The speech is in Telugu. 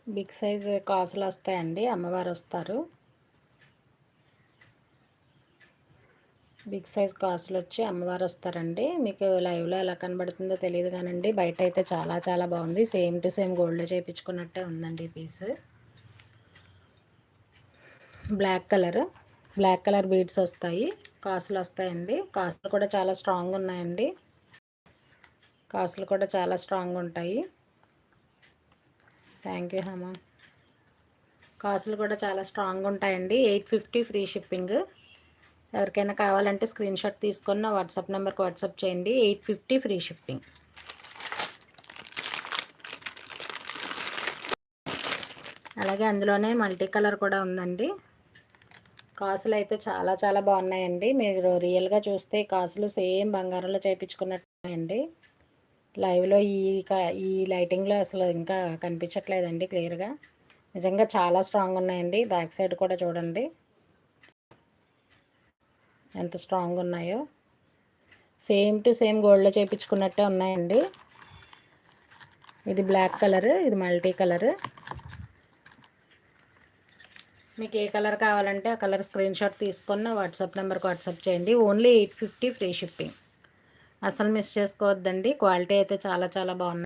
బిగ్ సైజ్ కాసులు వస్తాయండి, అమ్మవారు వస్తారు. బిగ్ సైజ్ కాసులు వచ్చి అమ్మవారు వస్తారండి. మీకు లైవ్లో ఎలా కనబడుతుందో తెలియదు కానండి, బయట అయితే చాలా చాలా బాగుంది. సేమ్ టు సేమ్ గోల్డ్లో చేయించుకున్నట్టే ఉందండి ఈ పీస్. బ్లాక్ కలర్ బీడ్స్ వస్తాయి, కాసులు వస్తాయండి. కాసులు కూడా చాలా స్ట్రాంగ్ ఉన్నాయండి. కాసులు కూడా చాలా స్ట్రాంగ్ ఉంటాయి. Thank you హమా. కాసులు కూడా చాలా స్ట్రాంగ్ ఉంటాయండి. 850 ఫ్రీ షిప్పింగ్. ఎవరికైనా కావాలంటే స్క్రీన్ షాట్ తీసుకొని నా వాట్సాప్ నెంబర్కి వాట్సాప్ చేయండి. 850 ఫ్రీ షిప్పింగ్. అలాగే అందులోనే మల్టీ కలర్ కూడా ఉందండి. కాసులు అయితే చాలా చాలా బాగున్నాయండి. మీరు రియల్గా చూస్తే కాసులు సేమ్ బంగారంలో చేయించుకున్నట్టున్నాయండి. లైవ్లో ఈ లైటింగ్లో అసలు ఇంకా కనిపించట్లేదండి క్లియర్గా. నిజంగా చాలా స్ట్రాంగ్ ఉన్నాయండి. బ్యాక్ సైడ్ కూడా చూడండి ఎంత స్ట్రాంగ్ ఉన్నాయో. సేమ్ టు సేమ్ గోల్డ్లో చేయించుకున్నట్టే ఉన్నాయండి. ఇది బ్లాక్ కలర్, ఇది మల్టీ కలర్. మీకు ఏ కలర్ కావాలంటే ఆ కలర్ స్క్రీన్ షాట్ తీసుకొని నా వాట్సాప్ నెంబర్కి వాట్సాప్ చేయండి. Only 850 free shipping. అసలు మిస్ చేసుకోవద్దండి. క్వాలిటీ అయితే చాలా చాలా బాగున్నాయి.